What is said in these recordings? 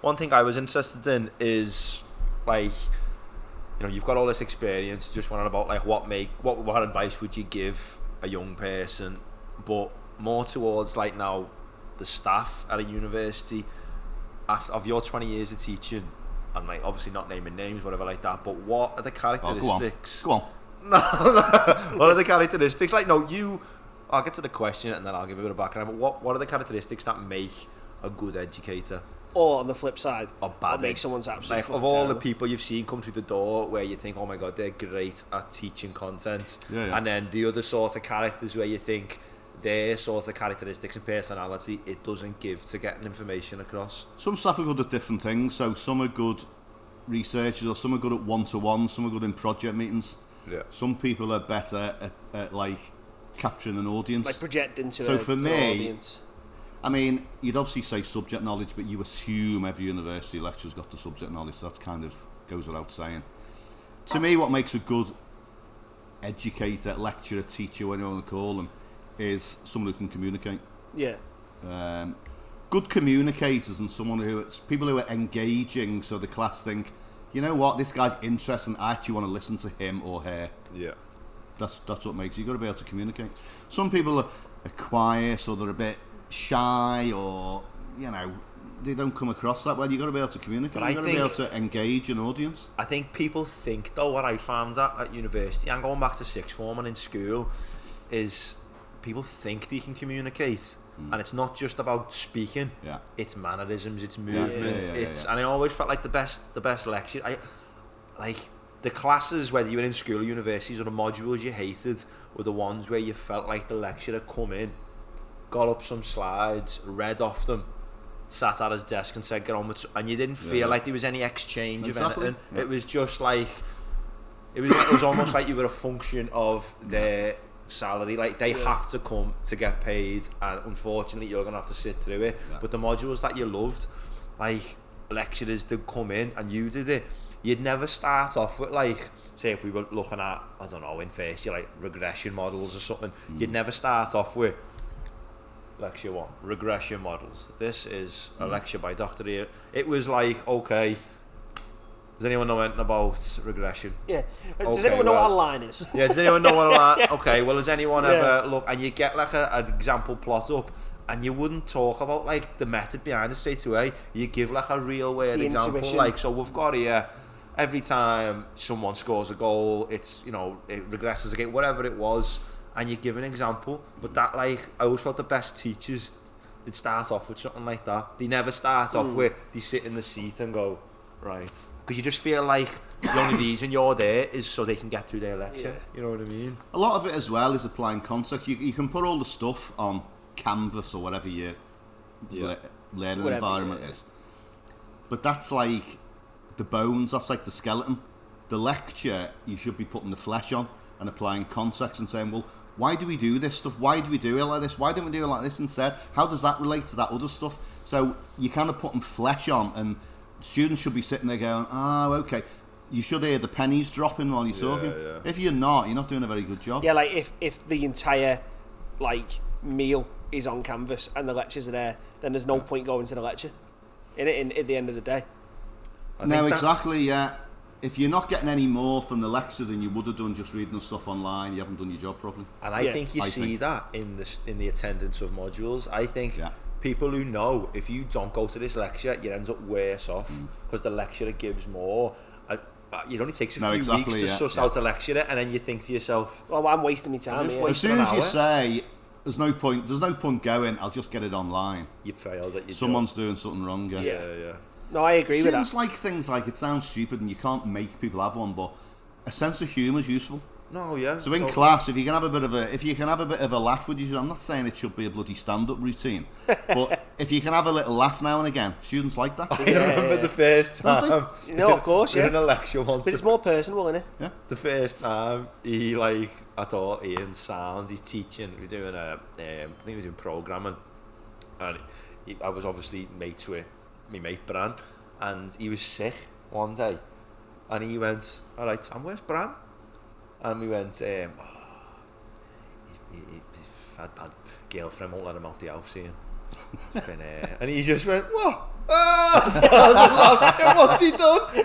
one thing I was interested in is, like, you know, you've got all this experience, just wondering about, like, what advice would you give a young person, but more towards, like, now, the staff at a university, of your 20 years of teaching, and, like, obviously not naming names, whatever like that, but what are the characteristics? Go on. No. What are the characteristics? Like, no, I'll get to the question and then I'll give a bit of background, but what are the characteristics that make a good educator? Or on the flip side, or bad, make someone's absolutely like, of all the people you've seen come through the door where you think, oh my god, they're great at teaching content, and then the other sort of characters where you think their sort of characteristics and personality it doesn't give to getting information across. Some staff are good at different things, so some are good researchers, or some are good at one-to-one, some are good in project meetings. Some people are better at like capturing an audience, like projecting to so for me, audience. I mean, you'd obviously say subject knowledge, but you assume every university lecturer's got the subject knowledge, so that kind of goes without saying. To me, what makes a good educator, lecturer, teacher, whatever you want to call them, is someone who can communicate. Yeah. Good communicators and people who are engaging, so the class think, you know what, this guy's interesting, I actually want to listen to him or her. Yeah. That's what makes you got to be able to communicate. Some people are quiet, or they're a bit shy, or, you know, they don't come across that well. You've got to be able to communicate. You've got to be able to engage an audience. I think people think, though, what I found at university, and going back to sixth form and in school, is people think they can communicate, and it's not just about speaking. It's mannerisms, it's movement, and I always felt like the best lecture. Like the classes, whether you were in school or universities, or the modules you hated, were the ones where you felt like the lecturer come in, got up some slides, read off them, sat at his desk and said, get on with, and you didn't feel like there was any exchange of anything. It was just like, it was almost like you were a function of their salary. Like, they have to come to get paid, and unfortunately you're gonna have to sit through it. But the modules that you loved, like, lecturers did come in and you did it. You'd never start off with, like, say if we were looking at, I don't know, in first year, like regression models or something, you'd never start off with lecture 1, regression models. This is a lecture by Dr. Ear. It was like, okay, does anyone know anything about regression? Yeah. Does anyone know what a line is? Yeah, does anyone know what a line? Okay, well, has anyone ever look, and you get like an example plot up, and you wouldn't talk about like the method behind it straight away. You give like a real world example. Intuition. Like, so we've got here, every time someone scores a goal, it's, you know, it regresses again, whatever it was, and you give an example. But that, like, I always felt the best teachers, they'd start off with something like that. They never start off with, they sit in the seat and go, right. Because you just feel like the only reason you're there is so they can get through their lecture. You know what I mean? A lot of it as well is applying context. You can put all the stuff on Canvas or whatever your learning environment is. But that's like the bones, that's like the skeleton. The lecture, you should be putting the flesh on and applying context and saying, well, why do we do this stuff? Why do we do it like this? Why don't we do it like this instead? How does that relate to that other stuff? So you kind of putting flesh on, and students should be sitting there going, oh, okay. You should hear the pennies dropping while you're talking. If you're not doing a very good job. Yeah, like if the entire like meal is on Canvas and the lectures are there, then there's no point going to the lecture. At the end of the day. No, exactly. Yeah. If you're not getting any more from the lecture than you would have done just reading the stuff online, you haven't done your job properly. And I think you see that in the attendance of modules. I think people who know, if you don't go to this lecture, you end up worse off because the lecturer gives more. It only takes a few weeks to suss out a lecturer, and then you think to yourself, well, I'm wasting my time here. As soon as you say, there's no point going, I'll just get it online, you failed at your Someone's doing something wrong. Yeah. No, I agree with that. Students like things like, it sounds stupid and you can't make people have one, but a sense of humour is useful. No, yeah. So in class, if you can have a bit of a laugh with you, I'm not saying it should be a bloody stand-up routine, but if you can have a little laugh now and again, students like that. I remember the first time. No, of course, in a lecture once. But it's more personal, isn't it? Yeah. The first time, I thought Ian Sands, he's teaching, we're doing I think he was doing programming, and I was obviously mates with my mate Bran, and he was sick one day, and he went, all right, Sam, where's Bran? And we went, he's had a bad girlfriend, won't let him out the house, Ian. And he just went, what? What's he done? He's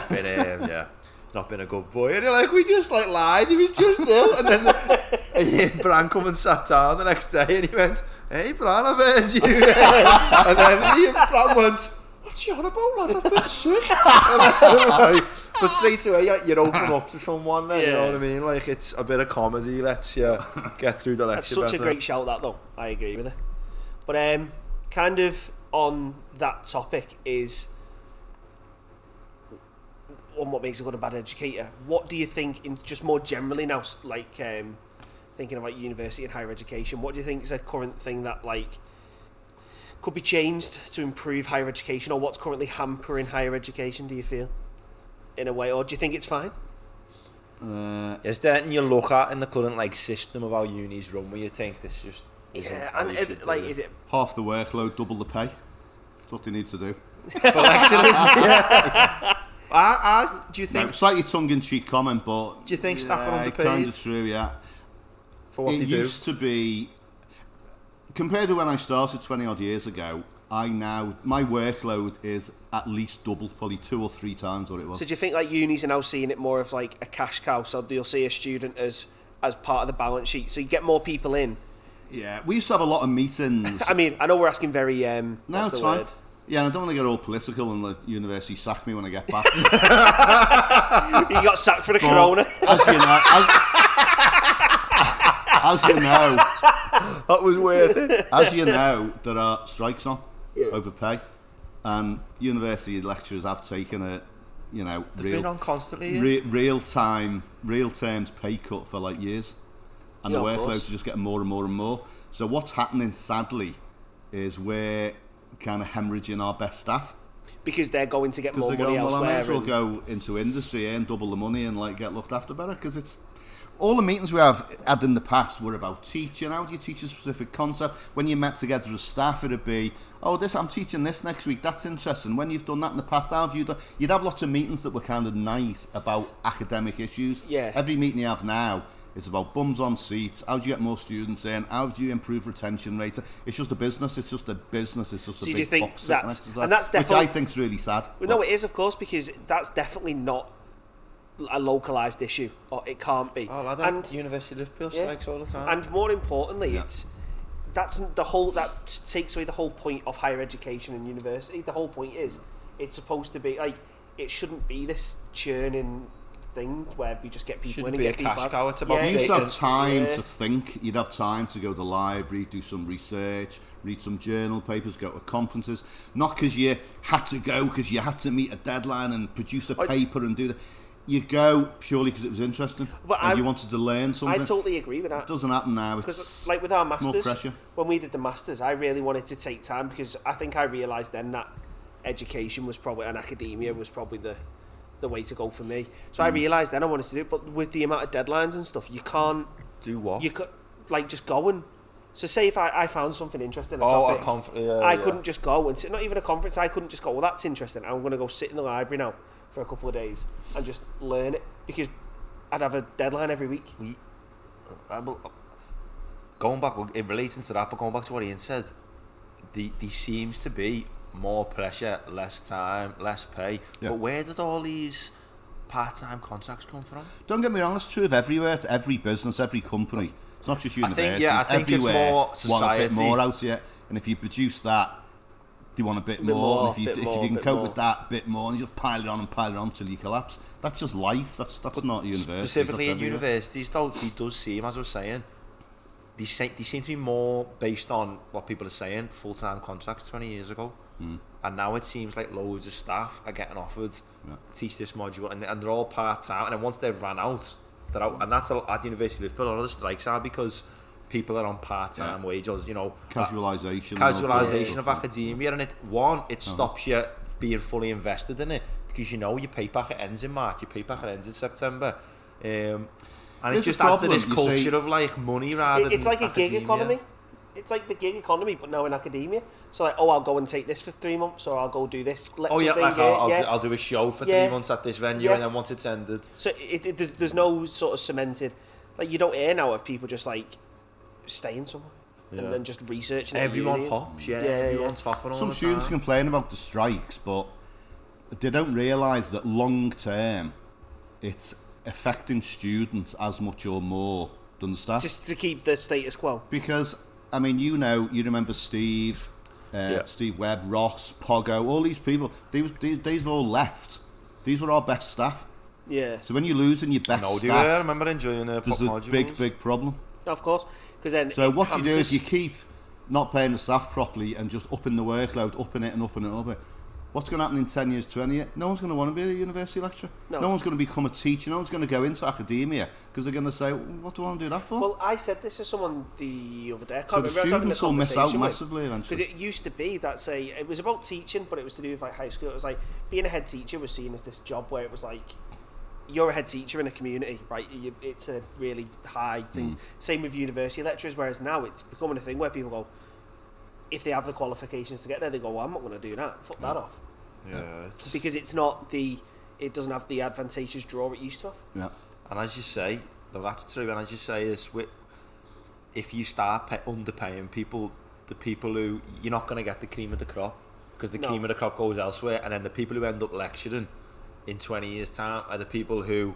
been not been a good boy. And you're like, we just like lied, he was just ill. And then Bran come and sat down the next day and he went, hey Bran, I've heard you. And then Bran went, what's he on about, lad? I've been sick. Like, but straight away you're open up to someone then, you know what I mean? Like, it's a bit of comedy, lets you get through the lecture. That's such a great shout, that though. I agree with it. But kind of on that topic is on what makes a good and bad educator. What do you think, in just more generally now, like thinking about university and higher education, what do you think is a current thing that like could be changed to improve higher education, or what's currently hampering higher education, do you feel, in a way, or do you think it's fine? Is there anything you look at in the current like system of how unis run where you think this just and is it half the workload, double the pay? That's what they need to do. For lecturers? Do you think... No, slightly tongue-in-cheek comment, but... Do you think staff are underpaid? Kind of true, yeah. For what they do? It used to be... Compared to when I started 20-odd years ago, my workload is at least double, probably 2 or 3 times what it was. So do you think like unis are now seeing it more of like a cash cow, so you'll see a student as part of the balance sheet, so you get more people in? Yeah, we used to have a lot of meetings. I mean, I know we're asking very... no, it's fine. Yeah, and I don't want to get all political and the university sack me when I get back. You got sacked for the corona. As you know, that was worth it. As you know, there are strikes on over pay, and university lecturers have taken a, been on constantly. Real terms pay cut for like years, and the workloads are just getting more and more and more. So what's happening, sadly, is we're kind of hemorrhaging our best staff because they're going to get more money elsewhere. I may as well go into industry, earn double the money, and like get looked after better, because it's all the meetings we have had in the past were about teaching. How do you teach a specific concept? When you met together as staff, it'd be, I'm teaching this next week, that's interesting. When you've done that in the past, how have you done? You'd have lots of meetings that were kind of nice about academic issues. Yeah. Every meeting you have now is about bums on seats. How do you get more students in? How do you improve retention rates? It's just a business. It's just a business. It's just a big box exercise, and that's definitely, which I think's really sad. Well, no, it is, of course, because that's definitely not a localised issue, or it can't be. Oh, and University of Liverpool strikes all the time. And more importantly, that takes away the whole point of higher education and university. The whole point is it's supposed to be like, it shouldn't be this churning thing where we just get people in and get people out. Shouldn't be a cash cow. It's about you used to have time to think. You'd have time to go to the library, do some research, read some journal papers, go to conferences. Not because you had to go, because you had to meet a deadline and produce a paper and do that. You go purely because it was interesting, and you wanted to learn something. I totally agree with that. It doesn't happen now. Because, like with our masters, more pressure. When we did the masters, I really wanted to take time, because I think I realised then that education was probably, and academia was probably the way to go for me. So I realised then I wanted to do it, but with the amount of deadlines and stuff, you can't do what? You could just go and. So say if I found something interesting, I couldn't just go and sit. Not even a conference. I couldn't just go, well, that's interesting, I'm going to go sit in the library now for a couple of days and just learn it, because I'd have a deadline every week. Going back, in relation to that, but going back to what Ian said, there seems to be more pressure, less time, less pay. Yeah. But where did all these part-time contracts come from? Don't get me wrong, it's true of everywhere. It's every business, every company. It's not just university. I think everywhere it's more society. Want a bit more out of you, and if you produce that, they want a bit more. And if you can cope with that, bit more, and you just pile it on until you collapse. That's just life. That's not university. Specifically in universities, though, it does seem, as I was saying, they seem to be more based on what people are saying, full-time contracts 20 years ago. And now it seems like loads of staff are getting offered teach this module, and they're all part-time, and then once they've ran out, they're out. And that's at University of Liverpool. A lot of the strikes are because people are on part-time wages, casualisation of academia, and it stops you being fully invested in it, because your pay packet ends in March, your pay packet ends in September, and it just adds to this culture of like money rather than it's like academia. A gig economy. It's like the gig economy, but now in academia. So like, I'll go and take this for 3 months, or I'll go do this lecture thing. I'll do a show for 3 months at this venue, and then once it's ended. So there's no sort of cemented, like, you don't hear now of people just like staying somewhere. and then just researching it. Everyone hops, everyone's hopping on. Some students complain about the strikes, but they don't realise that long term it's affecting students as much or more than the staff. Just to keep the status quo. Because, I mean, you remember Steve, Steve Webb, Ross, Pogo, all these people, they've all left. These were our best staff. Yeah. So when you're losing your best staff, I remember enjoying there's a big problem. Of course. Because then so what you do is you keep not paying the staff properly and just upping the workload, upping it. What's going to happen in 10 years, 20 years? No one's going to want to be a university lecturer. No one's going to become a teacher. No one's going to go into academia because they're going to say, what do I want to do that for? Well, I said this to someone the other day. I so can't the remember. I was having a students will miss out conversation massively eventually. Because it used to be that, say, it was about teaching, but it was to do with like high school. It was like being a head teacher was seen as this job where it was like, you're a head teacher in a community, right? It's a really high thing. Same with university lecturers, whereas now it's becoming a thing where people go, if they have the qualifications to get there, they go, well, I'm not going to do that. Fuck that off. Yeah, because it doesn't have the advantageous draw it used to have. Yeah, and as you say, that's true. And as you say, if you start underpaying people, the people who you're not going to get the cream of the crop because the cream of the crop goes elsewhere, and then the people who end up lecturing in 20 years' time are the people who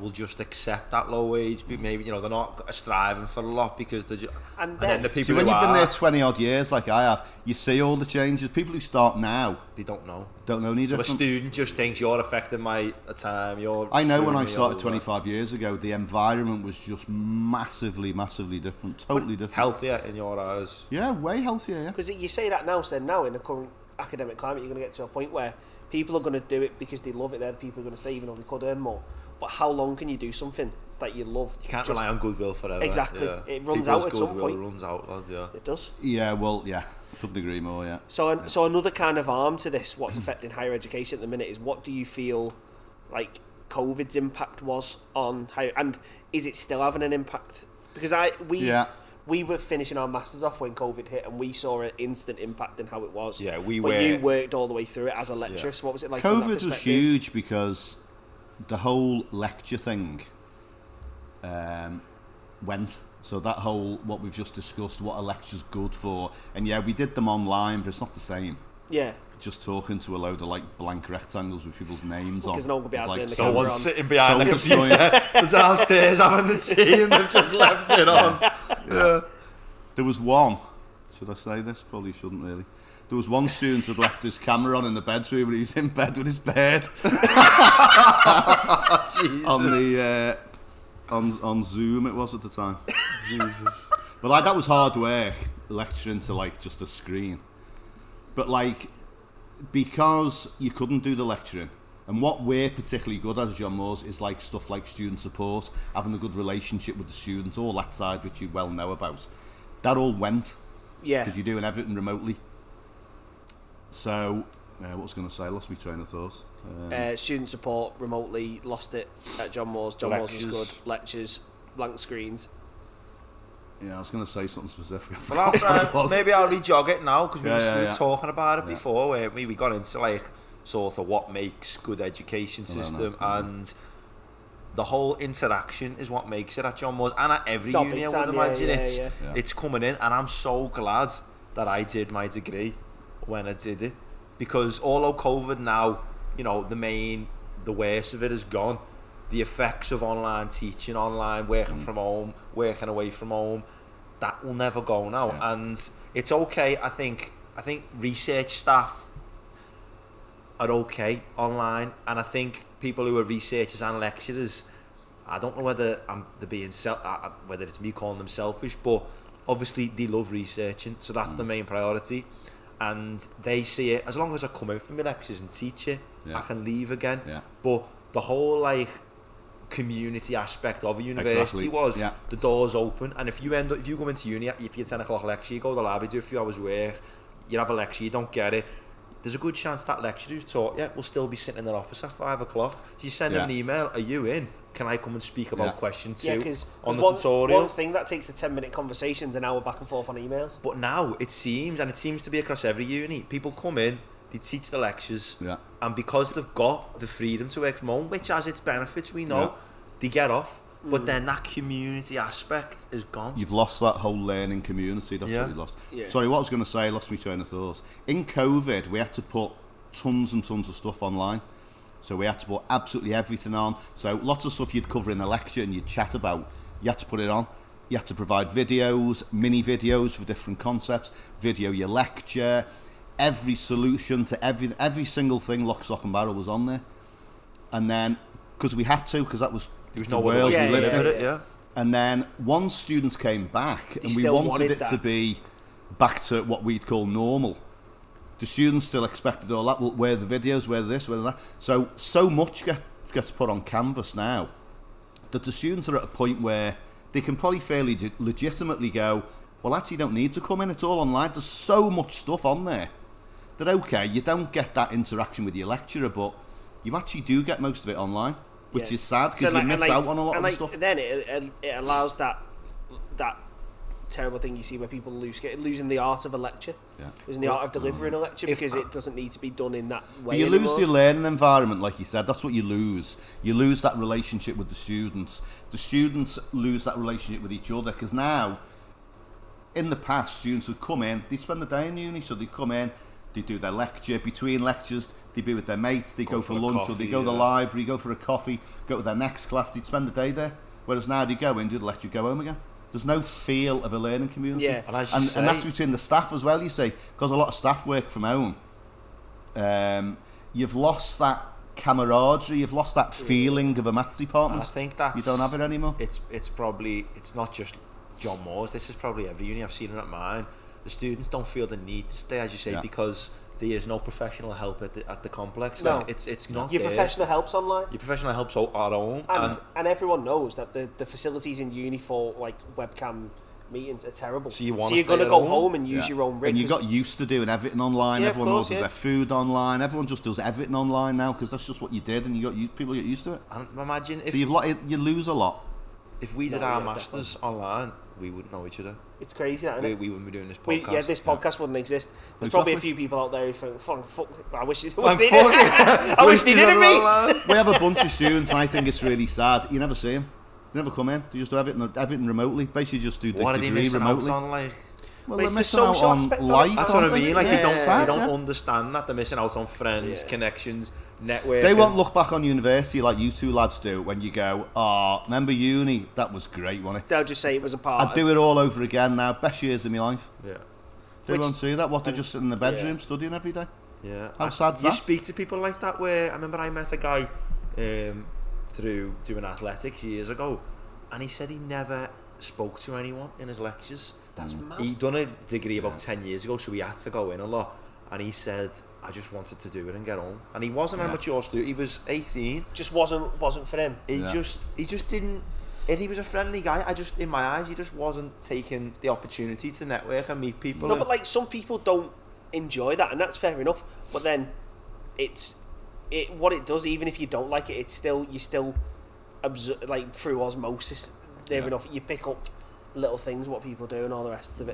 will just accept that low wage. Maybe they're not striving for a lot because they're just, and then the people when who you've been there 20 odd years like I have, you see all the changes. People who start now, they don't know any different. A student just thinks you're affecting my time. I know when I started 25 years ago, the environment was just massively different, totally different. Healthier in your eyes. Yeah, way healthier. Because you say that now, so now in the current academic climate, you're going to get to a point where people are going to do it because they love it. They're the people who are going to stay, even though they could earn more. But how long can you do something that you love? You can't rely on goodwill forever. Exactly. Yeah. It runs out at some point. It runs out, lads, yeah. It does. Yeah, well, yeah. Couldn't agree more, yeah. So another kind of arm to this, what's affecting higher education at the minute, is what do you feel like COVID's impact was on higher... And is it still having an impact? Because we were finishing our masters off when COVID hit, and we saw an instant impact in how it was. Yeah, you worked all the way through it as a lecturer. Yeah. So what was it like? COVID was huge because the whole lecture thing went. So that whole what we've just discussed, what a lecture's good for, and yeah, we did them online, but it's not the same. Yeah. Just talking to a load of like blank rectangles with people's names on. Because no one will be able to turn the camera on. Someone's sitting behind the computer downstairs having the tea and they've just left it on. Yeah. There was one, should I say this? Probably shouldn't really. There was one student who had left his camera on in the bedroom and he's in bed with his bird. On the on Zoom it was at the time. Jesus. But like that was hard work, lecturing to like just a screen. But like, because you couldn't do the lecturing, and what we're particularly good at as John Moores is like stuff like student support, having a good relationship with the students, all that side which you well know about. That all went. Yeah. Because you're doing everything remotely. So, what was I going to say? I lost my train of thought. Student support remotely, lost it at John Moores. John Moores was good. Lectures, blank screens. Yeah, I was going to say something specific. Well, maybe I'll re-jog it now because we were talking about it before, where we got into like sort of what makes good education system, and the whole interaction is what makes it at John Moores and at every uni. I would imagine it's coming in, and I'm so glad that I did my degree when I did it, because although COVID now, the worst of it is gone. The effects of online teaching, online working from home, working away from home, that will never go now. Yeah. And it's okay. I think research staff are okay online, and I think people who are researchers and lecturers, I don't know whether they're being whether it's me calling them selfish, but obviously they love researching, so that's the main priority. And they see it as long as I come out from my lectures and teach it, I can leave again. Yeah. But the whole like community aspect of a university was the doors open, and if you go into uni, if you're 10 o'clock lecture, you go to the library, do a few hours work, you have a lecture, you don't get it, there's a good chance that lecturer who's taught will still be sitting in their office at 5 o'clock. So you send them an email, are you in? Can I come and speak about question 2 on the tutorial? One thing that takes a 10-minute conversation is an hour back and forth on emails. But now it seems to be across every uni, people come in, they teach the lectures, and because they've got the freedom to work from home, which has its benefits, we know, they get off. But then that community aspect is gone. You've lost that whole learning community. That's what you lost. Yeah. Sorry, what I was going to say, I lost my train of thought. In COVID, we had to put tons and tons of stuff online. So we had to put absolutely everything on. So lots of stuff you'd cover in a lecture and you'd chat about, you had to put it on. You had to provide videos, mini videos for different concepts, video your lecture, every solution to every single thing, lock, stock and barrel was on there. And then, because we had to, because that was There was the no world way we lived in. it. And then once students came back, and we still wanted wanted it that. to be back to what we'd call normal, the students still expected all that. Well, where are the videos, where this, where that. So much gets put on canvas now that the students are at a point where they can probably fairly legitimately go, well, actually, you don't need to come in. It's all online. There's so much stuff on there that, okay, you don't get that interaction with your lecturer, but you actually do get most of it online, which is sad because you miss out on a lot of the stuff. Then it allows that terrible thing you see where people losing the art of a lecture, losing the art of delivering a lecture because it doesn't need to be done in that way. But you lose your learning environment, like you said. That's what you lose. You lose that relationship with the students. The students lose that relationship with each other because now, in the past, students would come in, they'd spend the day in uni, so they'd come in, they'd do their lecture. Between lectures, they'd be with their mates, they'd go for lunch, coffee, or they'd go to the library, go for a coffee, go to their next class, they'd spend the day there. Whereas now they go in, do the lecture, go home again. There's no feel of a learning community. Yeah. And and that's between the staff as well, you see, because a lot of staff work from home. You've lost that camaraderie, you've lost that feeling of a maths department. I think that's... You don't have it anymore. It's probably... It's not just John Moore's, this is probably every uni. I've seen it at mine. The students don't feel the need to stay, as you say, because there is no professional help at the complex. No. Like, it's not Your there. professional help's online. Your professional help's at home. And everyone knows that the facilities in uni for like webcam meetings are terrible. So you're going to go home and use your own rig. And you got used to doing everything online. Yeah, Everyone of course, orders their food online. Everyone just does everything online now because that's just what you did, and people get used to it. And imagine if... So you lose a lot. If we did our masters online, we wouldn't know each other. It's crazy, that, isn't it? We wouldn't be doing this podcast. This podcast wouldn't exist. There's Exactly. probably a few people out there who think, fuck, I wish they did I wish they didn't meet. We have a bunch of students, and I think it's really sad. You never see them. They never come in. They just do everything remotely. Basically, just do What are they degree missing remotely. out on, like? Well, But they're it's the missing out social on aspect of it. life. That's what I aren't they? mean. Like, Yeah. they don't understand that. They're missing out on friends, connections, networking. They won't look back on university like you two lads do when you go, remember uni? That was great, wasn't it? They'll just say it was a part. I'd do it all over again now. Best years of my life. Yeah. They won't see that. What, they're just sitting in the bedroom studying every day? Yeah. How sad's you that? speak to people like that where... I remember I met a guy through doing athletics years ago, and he said he never spoke to anyone in his lectures. That's mad. He'd done a degree about 10 years ago, so he had to go in a lot. And he said, I just wanted to do it and get home. And he wasn't a mature student. He was 18. Just wasn't for him. He just didn't... And he was a friendly guy. In my eyes, he just wasn't taking the opportunity to network and meet people. No, but like some people don't enjoy that, and that's fair enough. But then, what it does, even if you don't like it, it's still you still like through osmosis. Enough, you pick up little things, what people do, and all the rest of it.